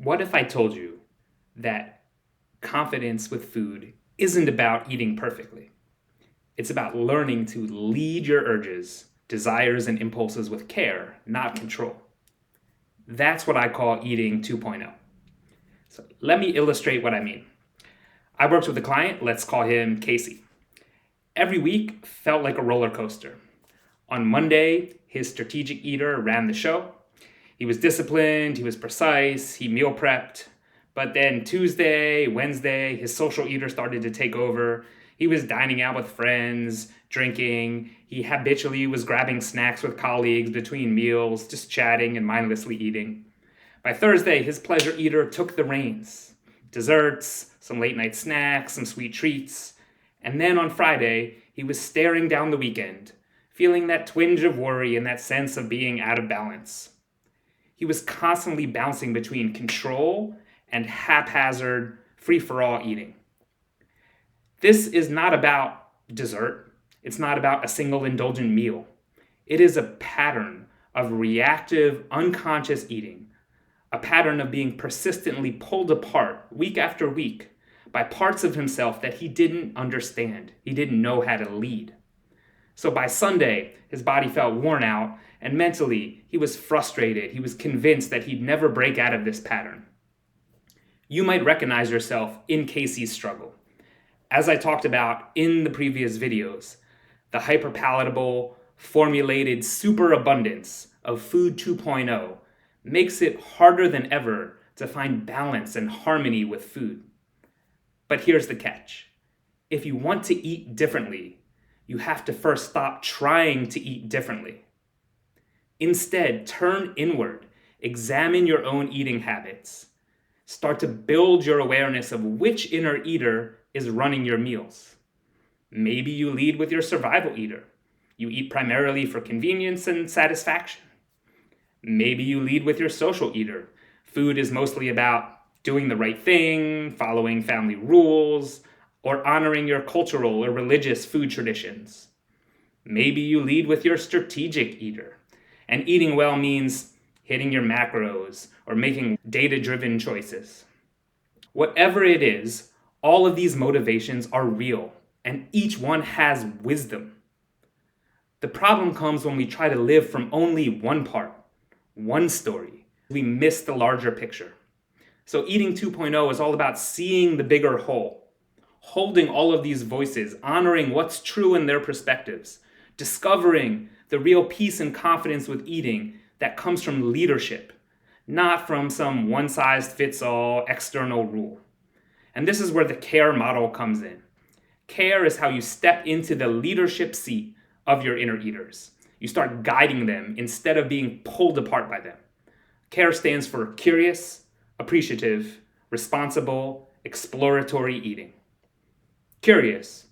What if I told you that confidence with food isn't about eating perfectly? It's about learning to lead your urges, desires, and impulses with care, not control. That's what I call eating 2.0. So let me illustrate what I mean. I worked with a client, let's call him Casey. Every week felt like a roller coaster. On Monday, his strategic eater ran the show. He was disciplined, he was precise, he meal prepped. But then Tuesday, Wednesday, his social eater started to take over. He was dining out with friends, drinking. He habitually was grabbing snacks with colleagues between meals, just chatting and mindlessly eating. By Thursday, his pleasure eater took the reins. Desserts, some late night snacks, some sweet treats. And then on Friday, he was staring down the weekend, feeling that twinge of worry and that sense of being out of balance. He was constantly bouncing between control and haphazard, free-for-all eating. This is not about dessert. It's not about a single indulgent meal. It is a pattern of reactive, unconscious eating, a pattern of being persistently pulled apart week after week by parts of himself that he didn't understand. He didn't know how to lead. So by Sunday, his body felt worn out, and mentally, he was frustrated. He was convinced that he'd never break out of this pattern. You might recognize yourself in Casey's struggle. As I talked about in the previous videos, the hyperpalatable, formulated superabundance of Food 2.0 makes it harder than ever to find balance and harmony with food. But here's the catch. If you want to eat differently, you have to first stop trying to eat differently. Instead, turn inward, examine your own eating habits. Start to build your awareness of which inner eater is running your meals. Maybe you lead with your survival eater. You eat primarily for convenience and satisfaction. Maybe you lead with your social eater. Food is mostly about doing the right thing, following family rules, or honoring your cultural or religious food traditions. Maybe you lead with your strategic eater. And eating well means hitting your macros or making data-driven choices. Whatever it is, all of these motivations are real, and each one has wisdom. The problem comes when we try to live from only one part, one story. We miss the larger picture. So eating 2.0 is all about seeing the bigger whole, holding all of these voices, honoring what's true in their perspectives, discovering the real peace and confidence with eating that comes from leadership, not from some one-size-fits-all external rule. And this is where the care model comes in. Care is how you step into the leadership seat of your inner eaters. You start guiding them instead of being pulled apart by them. Care stands for curious, appreciative, responsible, exploratory eating. Curious.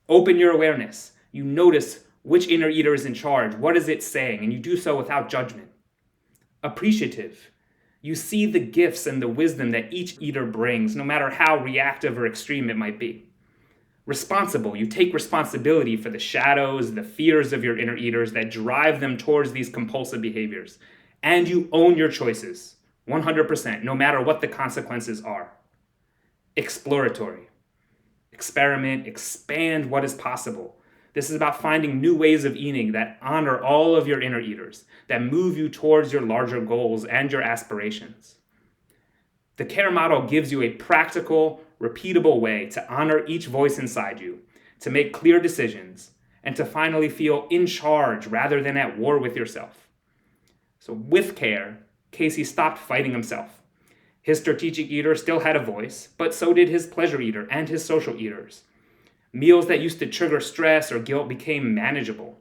Open your awareness. You notice which inner eater is in charge. What is it saying? And you do so without judgment. Appreciative. You see the gifts and the wisdom that each eater brings, no matter how reactive or extreme it might be. Responsible. You take responsibility for the shadows, the fears of your inner eaters that drive them towards these compulsive behaviors. And you own your choices, 100%, no matter what the consequences are. Exploratory. Experiment, expand what is possible. This is about finding new ways of eating that honor all of your inner eaters, that move you towards your larger goals and your aspirations. The care model gives you a practical, repeatable way to honor each voice inside you, to make clear decisions, and to finally feel in charge rather than at war with yourself. So with care, Casey stopped fighting himself. His strategic eater still had a voice, but so did his pleasure eater and his social eaters. Meals that used to trigger stress or guilt became manageable.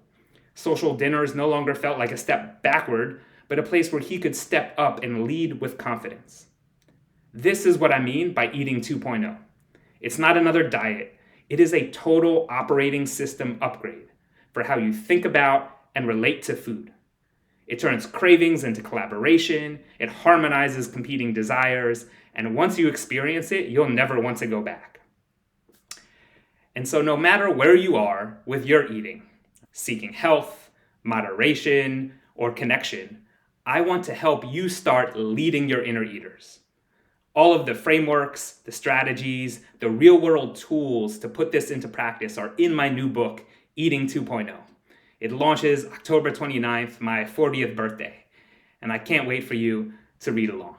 Social dinners no longer felt like a step backward, but a place where he could step up and lead with confidence. This is what I mean by eating 2.0. It's not another diet. It is a total operating system upgrade for how you think about and relate to food. It turns cravings into collaboration, it harmonizes competing desires, and once you experience it, you'll never want to go back. And so no matter where you are with your eating, seeking health, moderation, or connection, I want to help you start leading your inner eaters. All of the frameworks, the strategies, the real-world tools to put this into practice are in my new book, Eating 2.0. It launches October 29th, my 40th birthday, and I can't wait for you to read along.